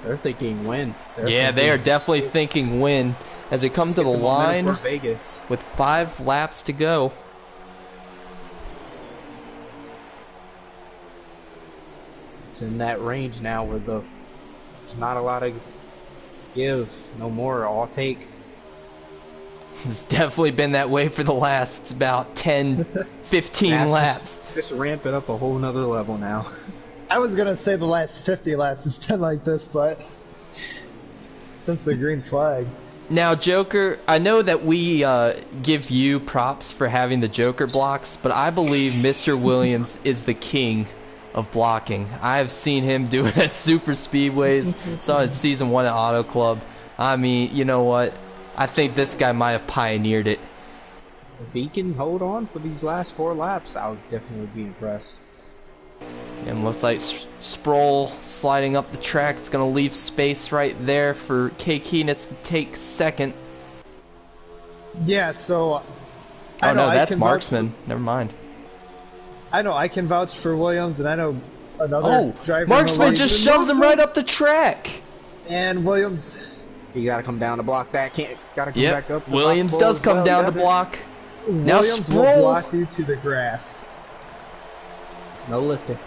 They're thinking win. They are definitely thinking win as they come to the line Vegas with 5 laps to go. It's in that range now where there's not a lot of give, no more, all take. It's definitely been that way for the last about 10, 15 laps. Just ramp it up a whole nother level now. I was going to say the last 50 laps it's been like this, but since the green flag. Now, Joker, I know that we give you props for having the Joker blocks, but I believe Mr. Williams is the king of blocking. I've seen him do it at super speedways, saw it season 1 at Auto Club. I mean, you know what? I think this guy might have pioneered it. If he can hold on for these last 4 laps, I would definitely be impressed. And looks like Sproul sliding up the track. It's going to leave space right there for K. Keenitz to take second. Yeah, so... Oh no, that's Marksman. Never mind. I know I can vouch for Williams, and I know another driver... Marksman just shoves him right up the track! And Williams... You gotta come down to block that. Gotta come back up. Williams does come down to block. Now Williams Sproul will block you to the grass. No lifting.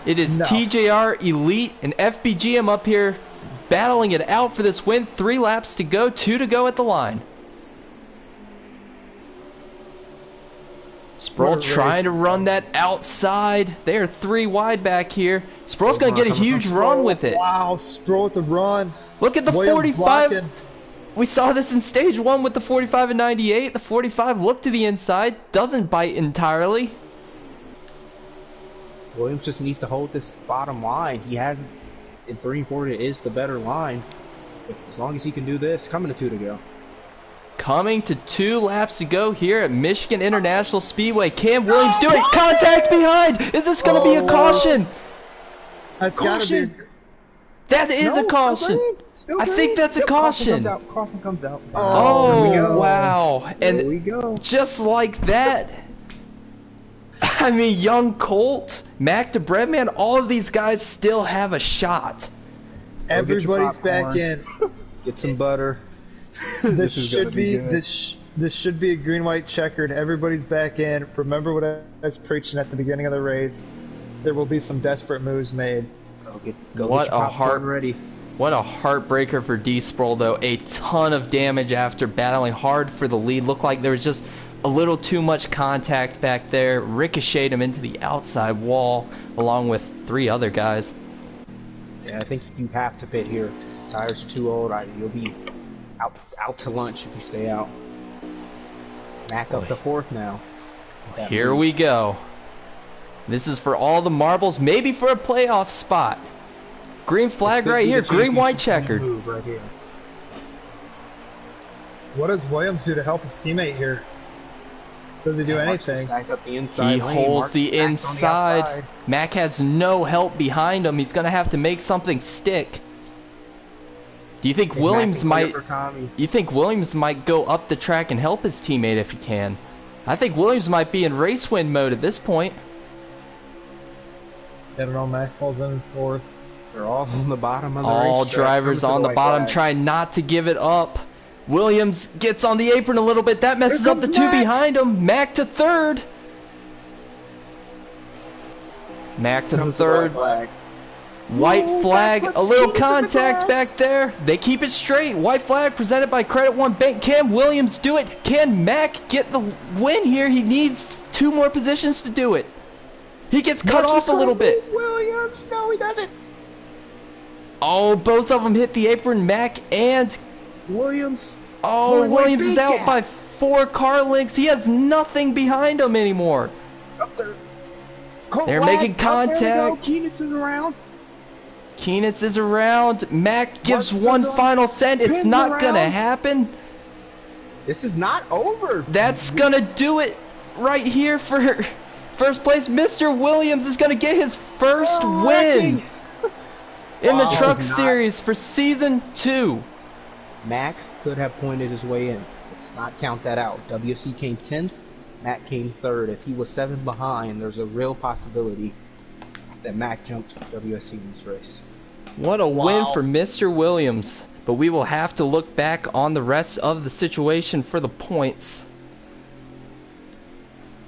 It is TJR, Elite, and FBGM up here battling it out for this win. 3 laps to go, 2 to go at the line. Sproul trying to run that outside. They are 3 wide back here. Sproul's going to get a huge run with it. Wow, Sproul with the run. Look at the Williams 45. blocking. We saw this in stage 1 with the 45 and 98. The 45 looked to the inside, doesn't bite entirely. Williams just needs to hold this bottom line. He has, in 3 and 4, it is the better line. As long as he can do this, coming to 2 to go. Coming to 2 laps to go here at Michigan International Speedway. Cam Williams doing contact behind. Is this going to be a caution? That's got to be. That is a caution. Still I think that's a caution. Caution comes out. Oh, wow. There we go. Just like that. I mean, young Colt, Mac to Breadman, all of these guys still have a shot. Everybody's back in. Get some butter. This should be this should be a green-white checkered. Everybody's back in. Remember what I was preaching at the beginning of the race. There will be some desperate moves made. What a heartbreaker for D Sproul, though. A ton of damage after battling hard for the lead. Looked like there was just a little too much contact back there. Ricocheted him into the outside wall along with 3 other guys. Yeah, I think you have to pit here. Tires are too old. You'll be out to lunch if you stay out. Back up to 4th now. Here we go. This is for all the marbles, maybe for a playoff spot. Green flag right here, green white checkered. Right here. What does Williams do to help his teammate here? Does he do anything? Up the inside He holds the inside. Mac has no help behind him. He's gonna have to make something stick. Do you think Williams might? You think Williams might go up the track and help his teammate if he can? I think Williams might be in race win mode at this point. I don't know. Mac falls in 4th. They're all on the bottom of the all race. Drivers on the bottom trying not to give it up. Williams gets on the apron a little bit. That messes up the 2 behind him. Mac to 3rd. Mac to 3rd. White flag, a little contact back there. They keep it straight. White flag presented by Credit One Bank. Can Williams do it? Can Mac get the win here? He needs 2 more positions to do it. He gets cut off a little bit. Williams, no, he doesn't. Oh, both of them hit the apron. Mac and Williams. Oh, Williams is out by 4 car lengths. He has nothing behind him anymore. Up there. They're making contact. Keenitz is around. Keenitz is around. Mac gives one final send. It's not going to happen. This is not over. That's going to do it right here for first place. Mr. Williams is going to get his first win in the Truck Series for Season 2. Mac could have pointed his way in. Let's not count that out. WFC came 10th. Mac came 3rd. If he was 7 behind, there's a real possibility that Mac jumped WSC in this race. What a win for Mr. Williams. But we will have to look back on the rest of the situation for the points.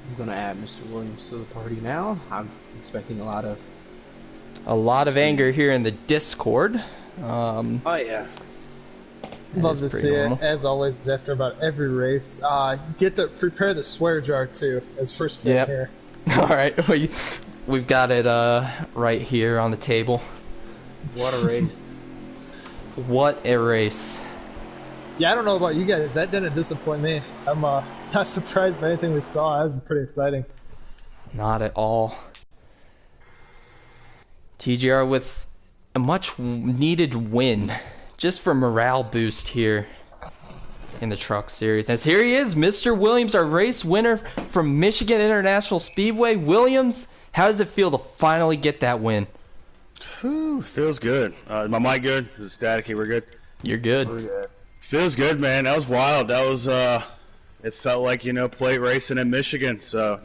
I'm going to add Mr. Williams to the party now. I'm expecting a lot of anger here in the Discord. Oh, yeah. Love to see it, as always, after about every race. Prepare the swear jar, too, as first thing here. All right. We've got it right here on the table. What a race. What a race. Yeah, I don't know about you guys. That didn't disappoint me. I'm not surprised by anything we saw. That was pretty exciting. Not at all. TGR with a much needed win. Just for morale boost here in the Truck Series. As here he is, Mr. Williams, our race winner from Michigan International Speedway. Williams, how does it feel to finally get that win? Whew, feels good. Is my mic good? Is it staticky? We're good? You're good. We're good. Feels good, man. That was wild. That was, it felt like, plate racing in Michigan. So,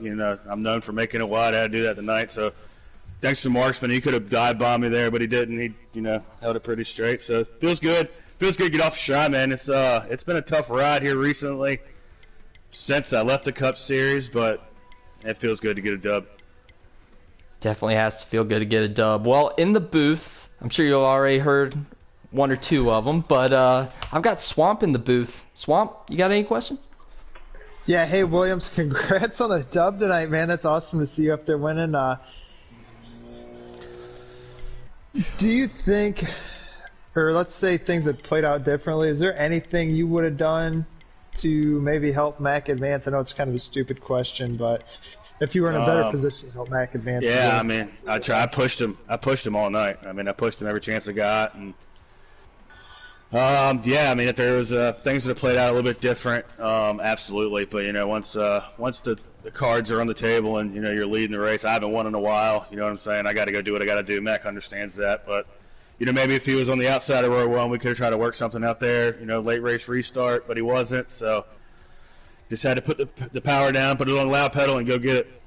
I'm known for making it wild. I had to do that tonight. So, thanks to Marksman. He could have dive bombed me there, but he didn't. He, held it pretty straight. So, it feels good. Feels good to get off the shot, man. It's been a tough ride here recently since I left the Cup Series, but it feels good to get a dub. Definitely has to feel good to get a dub. Well, in the booth, I'm sure you've already heard 1 or 2 of them, but I've got Swamp in the booth. Swamp, you got any questions? Yeah, hey, Williams, congrats on the dub tonight, man. That's awesome to see you up there winning. Do you think, or let's say things had played out differently, is there anything you would have done to maybe help Mac advance? I know it's kind of a stupid question, but if you were in a better position to help Mac advance. Yeah, I mean, I pushed him all night. I mean, I pushed him every chance I got, and Yeah, I mean, if there was things that have played out a little bit different, absolutely. But once the cards are on the table and you're leading the race, I haven't won in a while. You know what I'm saying? I got to go do what I got to do. Mac understands that, but maybe if he was on the outside of row one, we could have tried to work something out there. Late race restart, but he wasn't. So just had to put the power down, put it on loud pedal, and go get it.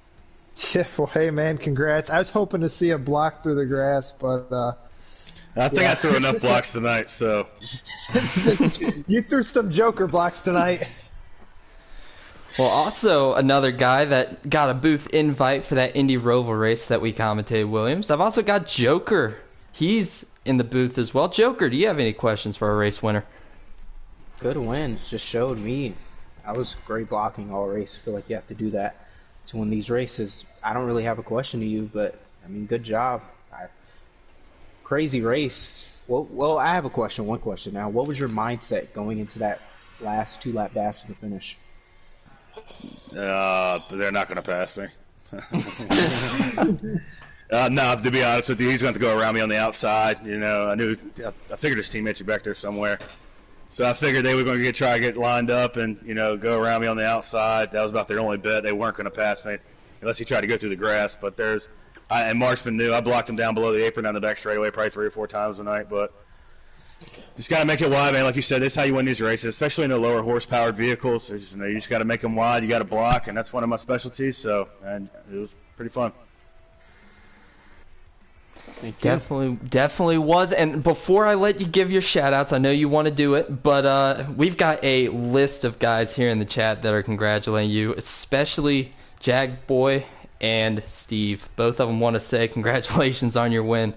Yeah, well, hey, man, congrats. I was hoping to see a block through the grass, but I think I threw enough blocks tonight, so. You threw some Joker blocks tonight. Well, also another guy that got a booth invite for that Indy Roval race that we commentated, Williams. I've also got Joker. He's in the booth as well. Joker, do you have any questions for our race winner? Good win. Just showed me I was great blocking all race. I feel like you have to do that to win these races. I don't really have a question to you, but I mean, good job. Crazy race. Well, I have a question. One question now. What was your mindset going into that last 2-lap dash to the finish? They're not going to pass me. No, to be honest with you, he's going to go around me on the outside. I figured his teammates were back there somewhere. So I figured they were going to try to get lined up and, go around me on the outside. That was about their only bet. They weren't going to pass me unless he tried to go through the grass. But and Marksman knew. I blocked him down below the apron down the back straightaway probably 3 or 4 times tonight. But just got to make it wide, man. Like you said, this is how you win these races, especially in the lower horsepower vehicles. You just got to make them wide. You got to block, and that's one of my specialties. So, and it was pretty fun. Definitely was. And before I let you give your shout-outs, I know you want to do it, but we've got a list of guys here in the chat that are congratulating you, especially Jag Boy and Steve. Both of them want to say congratulations on your win.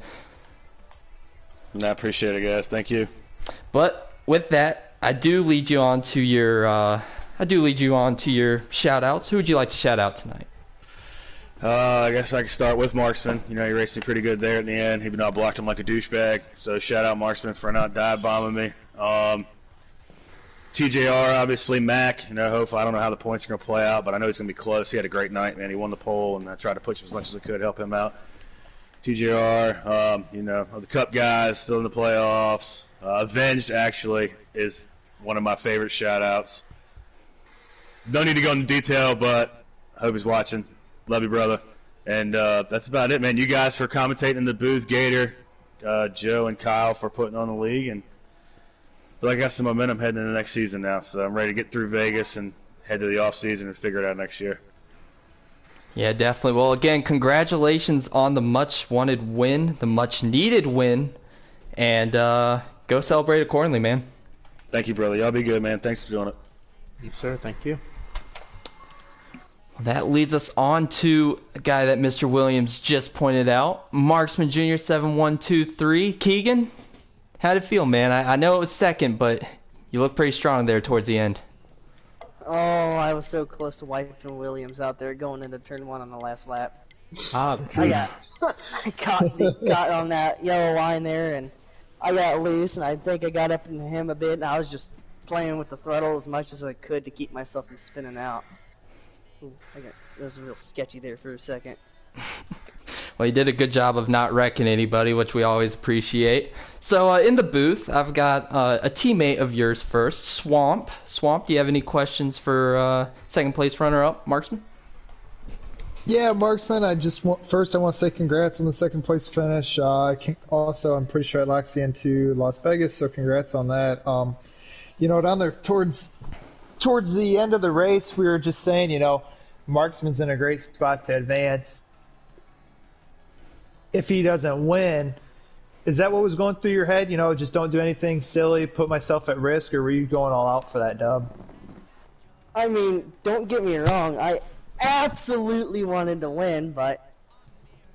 I appreciate it, guys. Thank you. But with that, I do lead you on to your shout-outs. Who would you like to shout out tonight? I guess I can start with Marksman. He raced me pretty good there at the end, even though I blocked him like a douchebag. So shout out Marksman for not dive bombing me. TJR, obviously, Mac. Hopefully, I don't know how the points are going to play out, but I know he's going to be close. He had a great night, man. He won the pole, and I tried to push him as much as I could, help him out. TJR, the Cup guys still in the playoffs. Avenged, actually, is one of my favorite shout outs. No need to go into detail, but I hope he's watching. Love you, brother. And that's about it, man. You guys for commentating in the booth, Gator, Joe, and Kyle for putting on the league. And I feel like I got some momentum heading into the next season now. So I'm ready to get through Vegas and head to the off season and figure it out next year. Yeah, definitely. Well, again, congratulations on the much-wanted win, the much-needed win. And go celebrate accordingly, man. Thank you, brother. Y'all be good, man. Thanks for doing it. Yes, sir. Thank you. That leads us on to a guy that Mr. Williams just pointed out, Marksman Jr. 7123. Keegan, how'd it feel, man? I know it was second, but you look pretty strong there towards the end. Oh, I was so close to wiping Williams out there going into turn 1 on the last lap. I got on that yellow line there, and I got loose, and I think I got up into him a bit, and I was just playing with the throttle as much as I could to keep myself from spinning out. Ooh, it was real sketchy there for a second. Well, you did a good job of not wrecking anybody, which we always appreciate. So in the booth, I've got a teammate of yours first, Swamp. Swamp, do you have any questions for second place runner-up, Marksman? Yeah, Marksman, I want to say congrats on the second place finish. I'm pretty sure I locked you into Las Vegas, so congrats on that. Down there towards the end of the race, we were just saying, Marksman's in a great spot to advance. If he doesn't win, is that what was going through your head? Just don't do anything silly, put myself at risk, or were you going all out for that dub? I mean, don't get me wrong. I absolutely wanted to win, but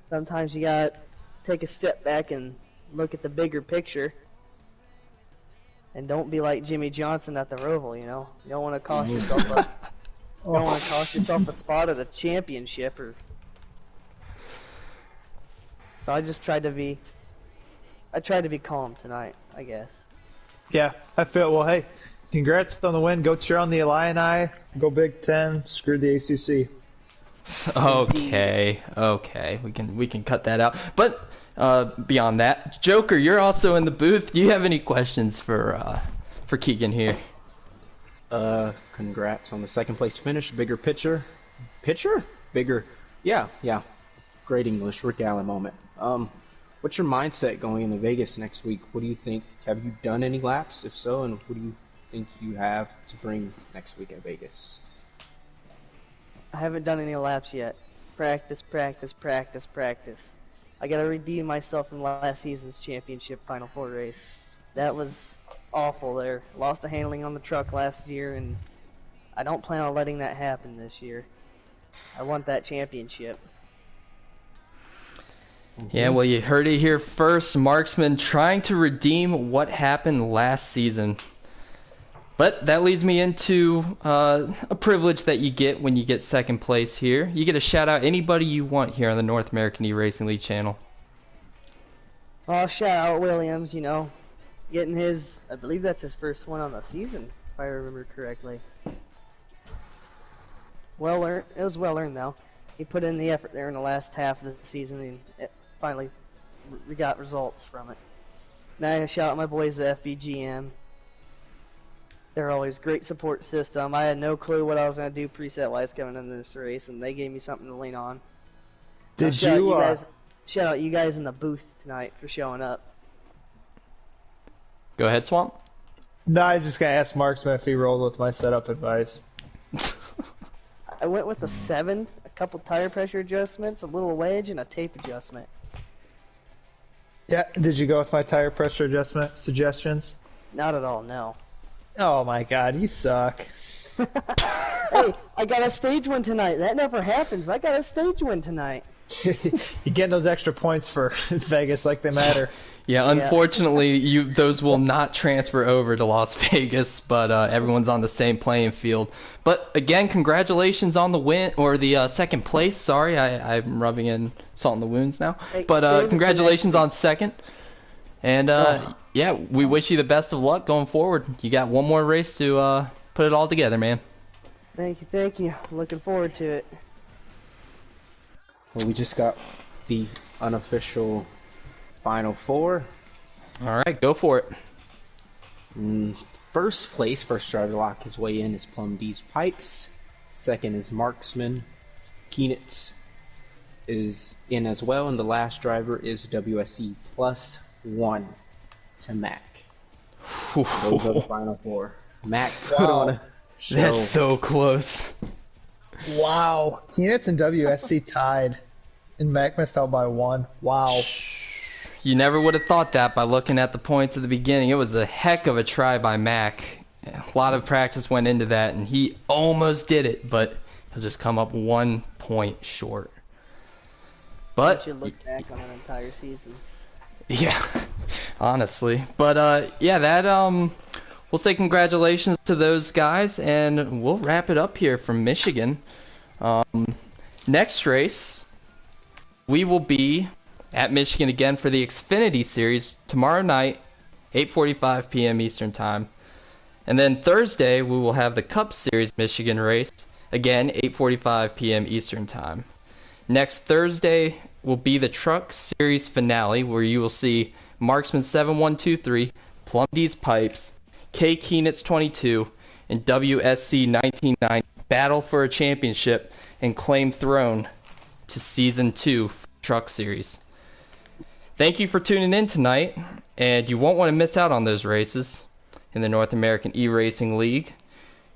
sometimes you got to take a step back and look at the bigger picture. And don't be like Jimmy Johnson at the Roval, You don't want to cost yourself a spot at a championship. So I just tried to be calm tonight, I guess. Yeah, I feel, well, hey, congrats on the win. Go cheer on the Illini. Go Big Ten. Screw the ACC. Okay. We can cut that out. But beyond that, Joker, you're also in the booth. Do you have any questions for Keegan here? Congrats on the second place finish. Bigger picture. Pitcher? Bigger. Yeah. Great English. Rick Allen moment. What's your mindset going into Vegas next week? What do you think? Have you done any laps? If so, and what do you think you have to bring next week at Vegas? I haven't done any laps yet. Practice. I gotta redeem myself from last season's championship Final Four race. That was awful there. Lost a handling on the truck last year, and I don't plan on letting that happen this year. I want that championship. Yeah, well, you heard it here first. Marksman trying to redeem what happened last season. But that leads me into a privilege that you get when you get second place here. You get to shout out anybody you want here on the North American E-Racing League channel. Well, shout out Williams, getting his, I believe that's his first one on the season, if I remember correctly. Well earned. It was well earned, though. He put in the effort there in the last half of the season, and it finally we got results from it. Now I shout out my boys at FBGM. They're always great support system. I had no clue what I was going to do preset-wise coming into this race, and they gave me something to lean on. Shout out you guys in the booth tonight for showing up. Go ahead, Swamp. No, I was just going to ask Marksman if he rolled with my setup advice. I went with a 7, a couple tire pressure adjustments, a little wedge, and a tape adjustment. Yeah, did you go with my tire pressure adjustment suggestions? Not at all, no. Oh my god, you suck. Hey, I got a stage win tonight. That never happens. I got a stage win tonight. You get those extra points for Vegas like they matter. Yeah, unfortunately, those will not transfer over to Las Vegas, but everyone's on the same playing field. But again, congratulations on the win, or the second place. Sorry, I'm rubbing in salt in the wounds now. Hey, but congratulations on second. And yeah, we wish you the best of luck going forward. You got one more race to put it all together, man. Thank you. Looking forward to it. Well, we just got the unofficial Final Four. All right, go for it. First place, first driver to lock his way in is Plum D's Pikes. Second is Marksman. Keenitz is in as well, and the last driver is WSE +1 to Mac. Those are the Final Four. Mac put on a show. That's so close. Wow. Keenitz and WSC tied, and Mac missed out by 1. Wow. You never would have thought that by looking at the points at the beginning. It was a heck of a try by Mac. A lot of practice went into that, and he almost did it, but he'll just come up 1 point short. But you look back on an entire season. Yeah, honestly. But yeah, that we'll say congratulations to those guys, and we'll wrap it up here from Michigan. Next race, we will be at Michigan again for the Xfinity Series tomorrow night, 8:45 p.m. Eastern Time. And then Thursday, we will have the Cup Series Michigan race, again, 8:45 p.m. Eastern Time. Next Thursday will be the Truck Series finale, where you will see Marksman 7123, Plum D's Pipes, K Keenitz 22, and WSC 1990 battle for a championship and claim throne to Season 2 Truck Series. Thank you for tuning in tonight, and you won't want to miss out on those races in the North American E-Racing League.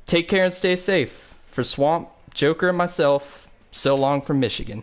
Take care and stay safe. For Swamp, Joker, and myself, so long from Michigan.